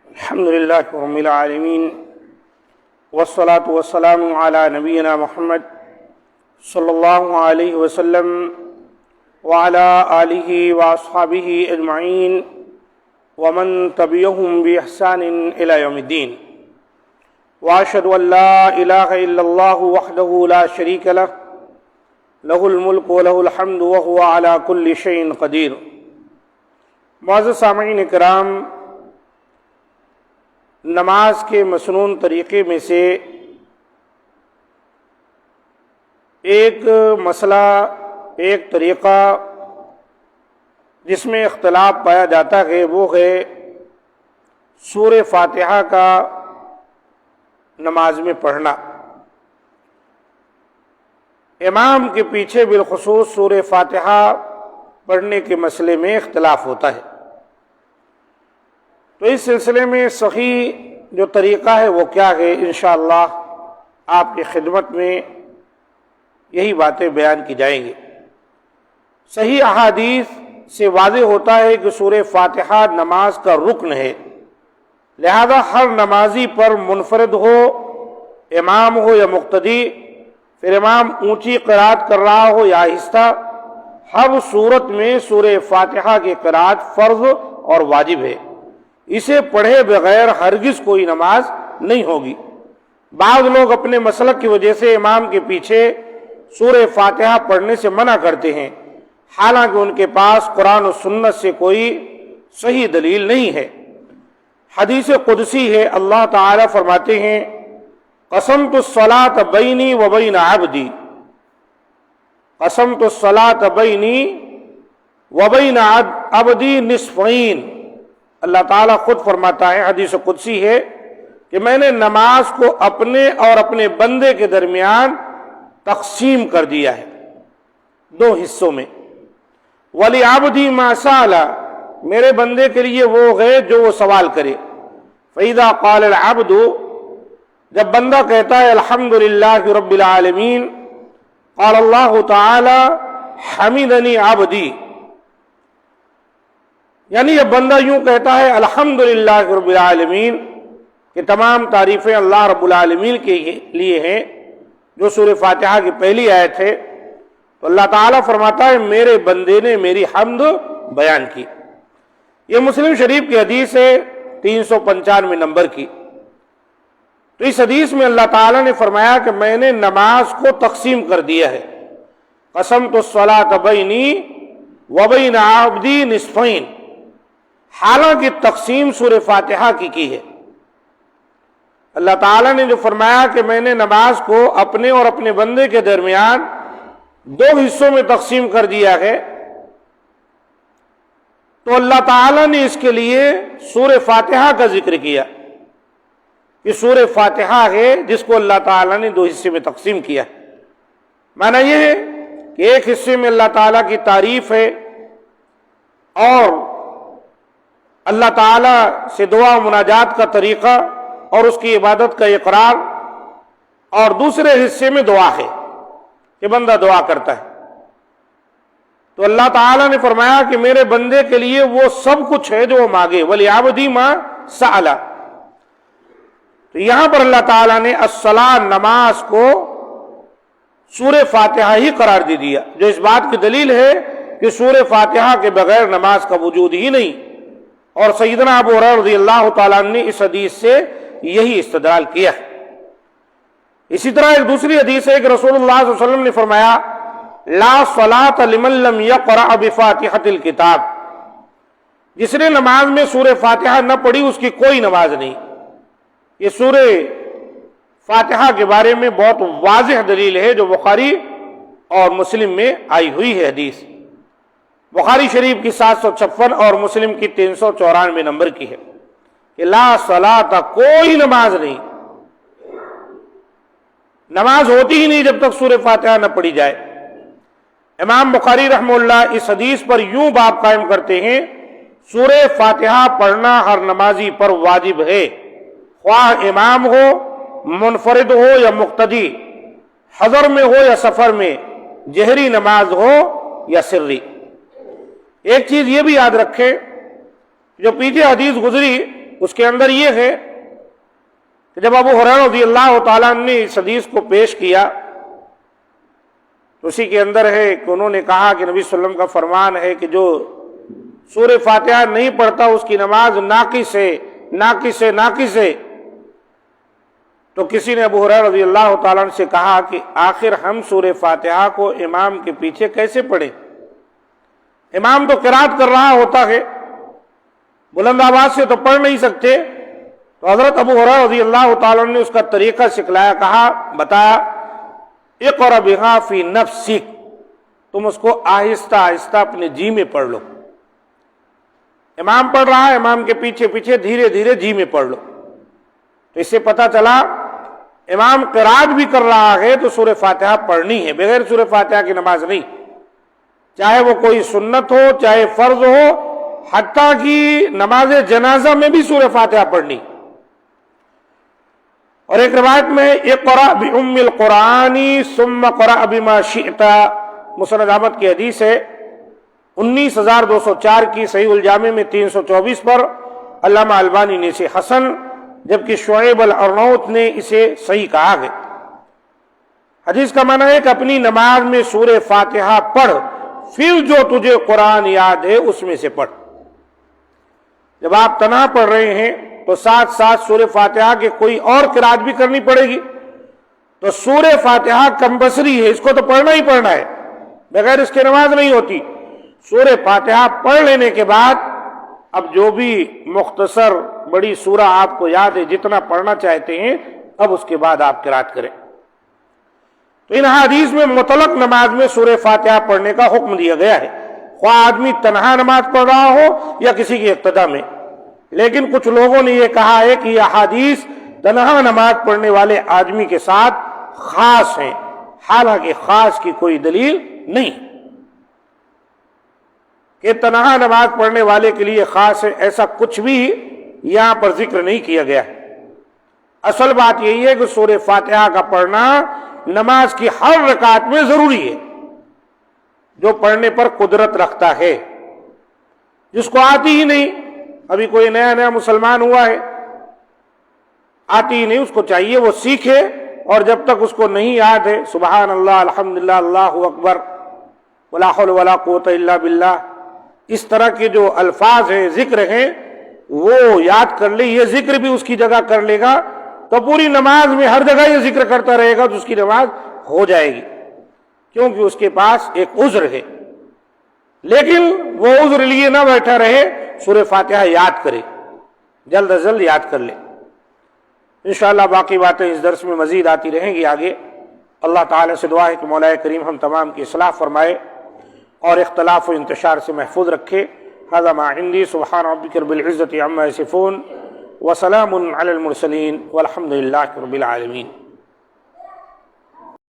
الحمد للہ رب العالمین والصلاة والسلام علی نبینا محمد صلی اللہ علیہ وسلم وعلی آلہ واصحابہ اجمعین ومن تبعہم بإحسان الی یوم الدین واشہد ان لا الہ الا اللہ وحدہ لا شریک لہ لہ الملک ولہ الحمد وہو علی کل شیء قدیر۔ معزز سامعین کرام، نماز کے مسنون طریقے میں سے ایک مسئلہ، ایک طریقہ جس میں اختلاف پایا جاتا ہے وہ ہے سورہ فاتحہ کا نماز میں پڑھنا۔ امام کے پیچھے بالخصوص سورہ فاتحہ پڑھنے کے مسئلے میں اختلاف ہوتا ہے، تو اس سلسلے میں صحیح جو طریقہ ہے وہ کیا ہے، انشاءاللہ آپ کی خدمت میں یہی باتیں بیان کی جائیں گی۔ صحیح احادیث سے واضح ہوتا ہے کہ سورہ فاتحہ نماز کا رکن ہے، لہذا ہر نمازی پر منفرد ہو، امام ہو یا مقتدی، پھر امام اونچی قرات کر رہا ہو یا آہستہ، ہر صورت میں سورہ فاتحہ کی قرات فرض اور واجب ہے، اسے پڑھے بغیر ہرگز کوئی نماز نہیں ہوگی۔ بعض لوگ اپنے مسلک کی وجہ سے امام کے پیچھے سورہ فاتحہ پڑھنے سے منع کرتے ہیں، حالانکہ ان کے پاس قرآن و سنت سے کوئی صحیح دلیل نہیں ہے۔ حدیث قدسی ہے، اللہ تعالیٰ فرماتے ہیں قسمت الصلاۃ بینی و بین عبدی، قسمت الصلاۃ بینی و بین عبدی نصفین۔ اللہ تعالیٰ خود فرماتا ہے، حدیث قدسی ہے کہ میں نے نماز کو اپنے اور اپنے بندے کے درمیان تقسیم کر دیا ہے، دو حصوں میں۔ وَلِعَبْدِي مَا سَأَلَ، میرے بندے کے لیے وہ ہے جو وہ سوال کرے۔ فَإِذَا قَالَ الْعَبْدُ، جب بندہ کہتا ہے الحمدللہ رب العالمین، قال اللہ تعالی حمدنی عبدی، یعنی جب بندہ یوں کہتا ہے الحمدللہ رب العالمین کہ تمام تعریفیں اللہ رب العالمین کے لیے ہیں، جو سورہ فاتحہ کی پہلی آیت ہے، تو اللہ تعالیٰ فرماتا ہے میرے بندے نے میری حمد بیان کی۔ یہ مسلم شریف کی حدیث ہے 395 نمبر کی۔ تو اس حدیث میں اللہ تعالیٰ نے فرمایا کہ میں نے نماز کو تقسیم کر دیا ہے، قسمت الصلاۃ بینی و بین عبدی نصفین، حالانکہ تقسیم سورہ فاتحہ کی ہے۔ اللہ تعالیٰ نے جو فرمایا کہ میں نے نماز کو اپنے اور اپنے بندے کے درمیان دو حصوں میں تقسیم کر دیا ہے، تو اللہ تعالیٰ نے اس کے لیے سورہ فاتحہ کا ذکر کیا کہ سورہ فاتحہ ہے جس کو اللہ تعالیٰ نے دو حصے میں تقسیم کیا۔ معنی یہ ہے کہ ایک حصے میں اللہ تعالیٰ کی تعریف ہے اور اللہ تعالیٰ سے دعا و مناجات کا طریقہ اور اس کی عبادت کا اقرار، اور دوسرے حصے میں دعا ہے کہ بندہ دعا کرتا ہے۔ تو اللہ تعالیٰ نے فرمایا کہ میرے بندے کے لیے وہ سب کچھ ہے جو وہ مانگے، وَلِعَبْدِي مَا سَأَلَ۔ تو یہاں پر اللہ تعالیٰ نے الصلاۃ، نماز کو سورہ فاتحہ ہی قرار دے دیا، جو اس بات کی دلیل ہے کہ سورہ فاتحہ کے بغیر نماز کا وجود ہی نہیں، اور سیدنا ابو ہریرہ رضی اللہ تعالیٰ عنہ نے اس حدیث سے یہی استدلال کیا ہے۔ اسی طرح ایک دوسری حدیث ہے کہ رسول اللہ صلی اللہ علیہ وسلم نے فرمایا لا صلاۃ لمن لم یقرأ بفاتحۃ الکتاب، جس نے نماز میں سورہ فاتحہ نہ پڑھی اس کی کوئی نماز نہیں۔ یہ سورہ فاتحہ کے بارے میں بہت واضح دلیل ہے جو بخاری اور مسلم میں آئی ہوئی ہے حدیث، بخاری شریف کی 756 اور مسلم کی 394 نمبر کی ہے کہ لا صلاۃ، کوئی نماز نہیں، نماز ہوتی ہی نہیں جب تک سورہ فاتحہ نہ پڑھی جائے۔ امام بخاری رحمہ اللہ اس حدیث پر یوں باب قائم کرتے ہیں، سورہ فاتحہ پڑھنا ہر نمازی پر واجب ہے، خواہ امام ہو، منفرد ہو یا مقتدی، حضر میں ہو یا سفر میں، جہری نماز ہو یا سری۔ ایک چیز یہ بھی یاد رکھیں، جو پیچھے حدیث گزری اس کے اندر یہ ہے کہ جب ابو ہریرہ رضی اللہ تعالیٰ عنہ نے اس حدیث کو پیش کیا تو اسی کے اندر ہے کہ انہوں نے کہا کہ نبی صلی اللہ علیہ وسلم کا فرمان ہے کہ جو سورہ فاتحہ نہیں پڑھتا اس کی نماز ناقص ہے، ناقص ہے، ناقص ہے۔ تو کسی نے ابو ہریرہ رضی اللہ تعالیٰ عنہ سے کہا کہ آخر ہم سورہ فاتحہ کو امام کے پیچھے کیسے پڑھیں؟ امام تو قرات کر رہا ہوتا ہے، بلند آواز سے تو پڑھ نہیں سکتے۔ تو حضرت ابو ہریرہ رضی اللہ تعالیٰ عنہ نے اس کا طریقہ سکھلایا، کہا، بتایا، اقرأ بها فی نفسک، تم اس کو آہستہ آہستہ اپنے جی میں پڑھ لو۔ امام پڑھ رہا ہے، امام کے پیچھے پیچھے دھیرے دھیرے جی میں پڑھ لو۔ تو اس سے پتہ چلا امام قرات بھی کر رہا ہے تو سورہ فاتحہ پڑھنی ہے، بغیر سورہ فاتحہ کی نماز نہیں، چاہے وہ کوئی سنت ہو چاہے فرض ہو، حتیٰ کہ نماز جنازہ میں بھی سورہ فاتحہ پڑھنی۔ اور ایک روایت میں اقرأ بأم القرآن ثم قرأ بما شئت، مسند احمد کی حدیث ہے 19204 کی، صحیح الجامع میں 324 پر، علامہ البانی نے اسے حسن جبکہ شعیب الارنوط نے اسے صحیح کہا ہے۔ حدیث کا معنی ہے کہ اپنی نماز میں سورہ فاتحہ پڑھ، پھر جو تجھے قرآن یاد ہے اس میں سے پڑھ۔ جب آپ تنہا پڑھ رہے ہیں تو ساتھ ساتھ سورہ فاتحہ کے کوئی اور قرات بھی کرنی پڑے گی، تو سورہ فاتحہ کمپلسری ہے، اس کو تو پڑھنا ہی پڑھنا ہے، بغیر اس کے نماز نہیں ہوتی۔ سورہ فاتحہ پڑھ لینے کے بعد اب جو بھی مختصر بڑی سورہ آپ کو یاد ہے جتنا پڑھنا چاہتے ہیں، اب اس کے بعد آپ قرات کریں۔ تو ان حدیث میں مطلق نماز میں سورہ فاتحہ پڑھنے کا حکم دیا گیا ہے، خواہ آدمی تنہا نماز پڑھ رہا ہو یا کسی کی اقتدا میں۔ لیکن کچھ لوگوں نے یہ کہا ہے کہ یہ حدیث تنہا نماز پڑھنے والے آدمی کے ساتھ خاص ہیں، حالانکہ خاص کی کوئی دلیل نہیں کہ تنہا نماز پڑھنے والے کے لیے خاص ہے، ایسا کچھ بھی یہاں پر ذکر نہیں کیا گیا ہے۔ اصل بات یہی ہے کہ سورہ فاتحہ کا پڑھنا نماز کی ہر رکعت میں ضروری ہے، جو پڑھنے پر قدرت رکھتا ہے۔ جس کو آتی ہی نہیں، ابھی کوئی نیا نیا مسلمان ہوا ہے، آتی ہی نہیں، اس کو چاہیے وہ سیکھے، اور جب تک اس کو نہیں یاد ہے سبحان اللہ، الحمدللہ، اللہ اکبر، ولا حول ولا قوت الا باللہ، اس طرح کے جو الفاظ ہیں، ذکر ہیں، وہ یاد کر لے، یہ ذکر بھی اس کی جگہ کر لے گا تو پوری نماز میں ہر جگہ یہ ذکر کرتا رہے گا تو اس کی نماز ہو جائے گی، کیونکہ اس کے پاس ایک عذر ہے۔ لیکن وہ عذر لیے نہ بیٹھا رہے، سورہ فاتحہ یاد کرے، جلد از جلد یاد کر لے۔ انشاءاللہ باقی باتیں اس درس میں مزید آتی رہیں گی آگے۔ اللہ تعالیٰ سے دعا ہے کہ مولا کریم ہم تمام کی اصلاح فرمائے اور اختلاف و انتشار سے محفوظ رکھے۔ ھذا ما عندی، سبحان ربک رب العزۃ عما یصفون، وسلام علی المرسلین، والحمد للہ رب العالمین۔